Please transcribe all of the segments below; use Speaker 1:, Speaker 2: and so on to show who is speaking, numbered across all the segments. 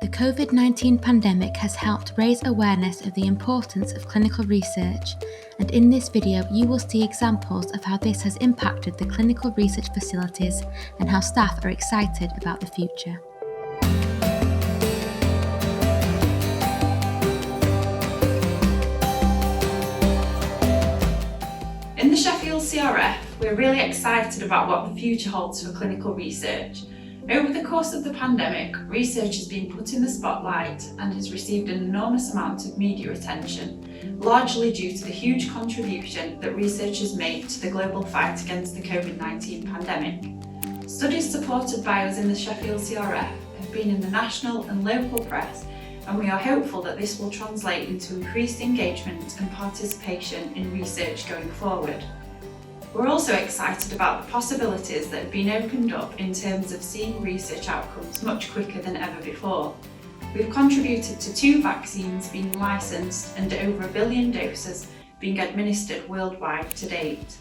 Speaker 1: The COVID-19 pandemic has helped raise awareness of the importance of clinical research, and in this video you will see examples of how this has impacted the clinical research facilities and how staff are excited about the future.
Speaker 2: In the Sheffield CRF, we're really excited about what the future holds for clinical research. Over the course of the pandemic, research has been put in the spotlight and has received an enormous amount of media attention, largely due to the huge contribution that researchers made to the global fight against the COVID-19 pandemic. Studies supported by us in the Sheffield CRF have been in the national and local press, and we are hopeful that this will translate into increased engagement and participation in research going forward. We're also excited about the possibilities that have been opened up in terms of seeing research outcomes much quicker than ever before. We've contributed to 2 vaccines being licensed and over 1 billion doses being administered worldwide to date.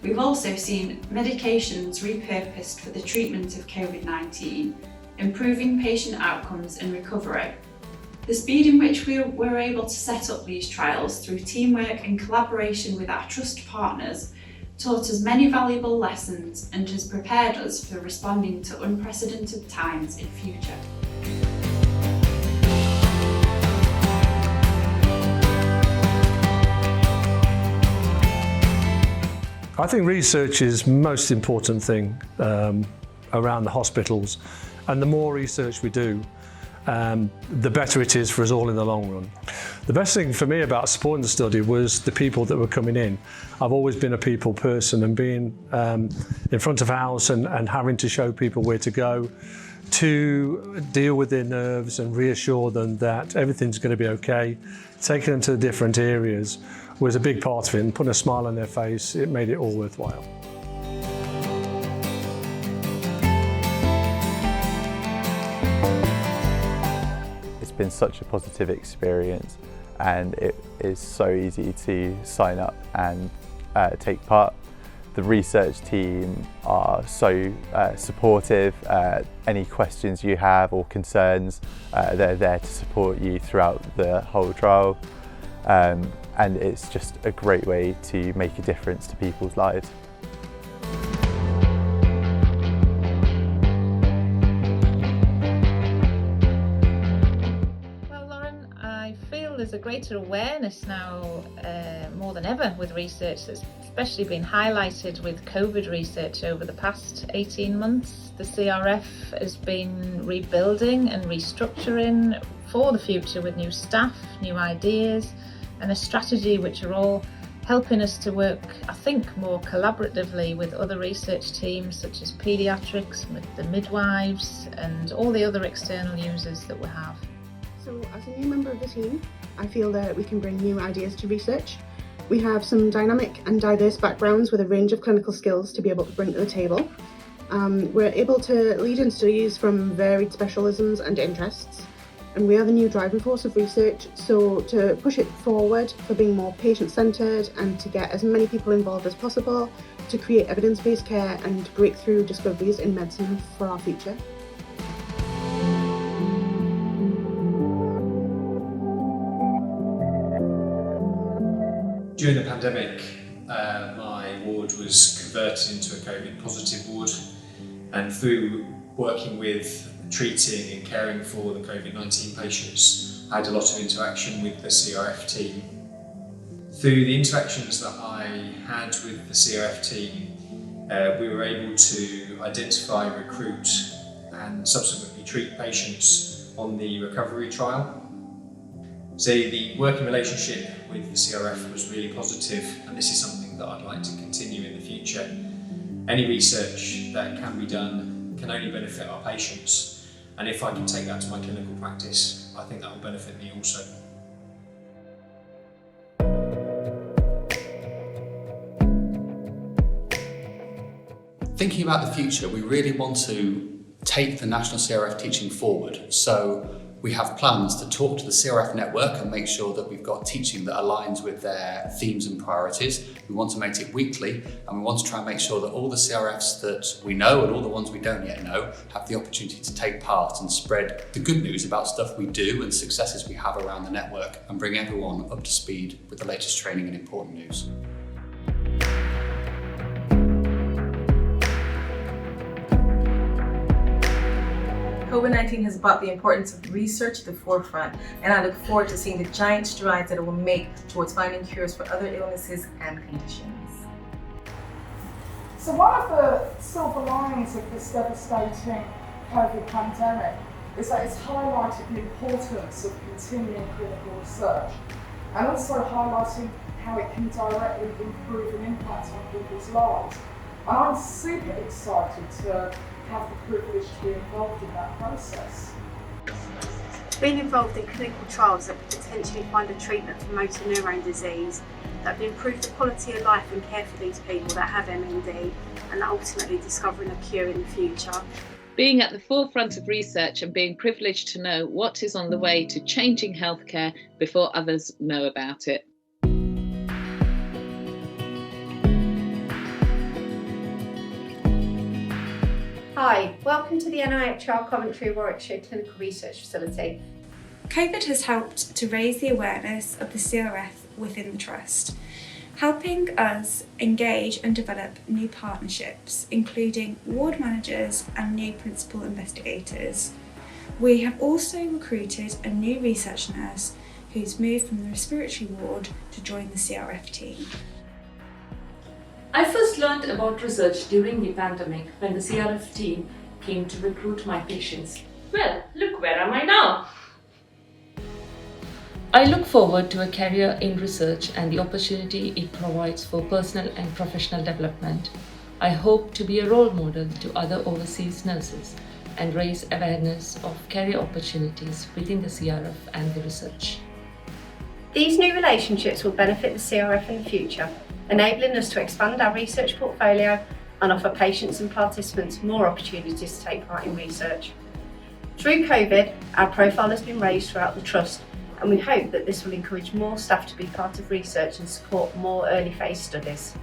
Speaker 2: We've also seen medications repurposed for the treatment of COVID-19, improving patient outcomes and recovery. The speed in which we were able to set up these trials through teamwork and collaboration with our trust partners taught us many valuable lessons and has prepared us for responding to unprecedented times in future.
Speaker 3: I think research is the most important thing around the hospitals, and the more research we do, the better it is for us all in the long run. The best thing for me about supporting the study was the people that were coming in. I've always been a people person, and being in front of house and having to show people where to go, to deal with their nerves and reassure them that everything's going to be okay, taking them to the different areas was a big part of it, and putting a smile on their face, it made it all worthwhile.
Speaker 4: It's been such a positive experience, and it is so easy to sign up and take part. The research team are so supportive. Any questions you have or concerns, they're there to support you throughout the whole trial, and it's just a great way to make a difference to people's lives.
Speaker 5: There's a greater awareness now, more than ever, with research that's especially been highlighted with COVID research over the past 18 months. The CRF has been rebuilding and restructuring for the future with new staff, new ideas and a strategy which are all helping us to work, I think, more collaboratively with other research teams such as paediatrics, the midwives and all the other external users that we have.
Speaker 6: So as a new member of the team, I feel that we can bring new ideas to research. We have some dynamic and diverse backgrounds with a range of clinical skills to be able to bring to the table. We're able to lead in studies from varied specialisms and interests, and we are the new driving force of research, so to push it forward for being more patient-centred and to get as many people involved as possible to create evidence-based care and breakthrough discoveries in medicine for our future.
Speaker 7: During the pandemic, my ward was converted into a COVID positive ward, and through working with treating and caring for the COVID-19 patients, I had a lot of interaction with the CRF team. Through the interactions that I had with the CRF team, we were able to identify, recruit and subsequently treat patients on the recovery trial. So the working relationship with the CRF was really positive, and this is something that I'd like to continue in the future. Any research that can be done can only benefit our patients, and if I can take that to my clinical practice, I think that will benefit me also.
Speaker 8: Thinking about the future, we really want to take the national CRF teaching forward. So we have plans to talk to the CRF network and make sure that we've got teaching that aligns with their themes and priorities. We want to make it weekly, and we want to try and make sure that all the CRFs that we know and all the ones we don't yet know have the opportunity to take part and spread the good news about stuff we do and successes we have around the network, and bring everyone up to speed with the latest training and important news.
Speaker 9: COVID-19 has brought the importance of research to the forefront, and I look forward to seeing the giant strides that it will make towards finding cures for other illnesses and conditions.
Speaker 10: So one of the silver linings of this devastating COVID pandemic is that it's highlighted the importance of continuing clinical research, and also highlighting how it can directly improve and impact on people's lives. And I'm super excited to have the privilege to be involved in that process.
Speaker 11: Being involved in clinical trials that could potentially find a treatment for motor neurone disease that would improve the quality of life and care for these people that have MND, and ultimately discovering a cure in the future.
Speaker 12: Being at the forefront of research and being privileged to know what is on the way to changing healthcare before others know about it.
Speaker 11: Hi, welcome to the NIHR Commentary Warwickshire Clinical Research Facility.
Speaker 13: COVID has helped to raise the awareness of the CRF within the Trust, helping us engage and develop new partnerships, including ward managers and new principal investigators. We have also recruited a new research nurse who's moved from the respiratory ward to join the CRF team.
Speaker 14: I first learned about research during the pandemic when the CRF team came to recruit my patients. Well, look, where am I now? I look forward to a career in research and the opportunity it provides for personal and professional development. I hope to be a role model to other overseas nurses and raise awareness of career opportunities within the CRF and the research.
Speaker 11: These new relationships will benefit the CRF in the future, enabling us to expand our research portfolio and offer patients and participants more opportunities to take part in research. Through COVID, our profile has been raised throughout the Trust, and we hope that this will encourage more staff to be part of research and support more early phase studies.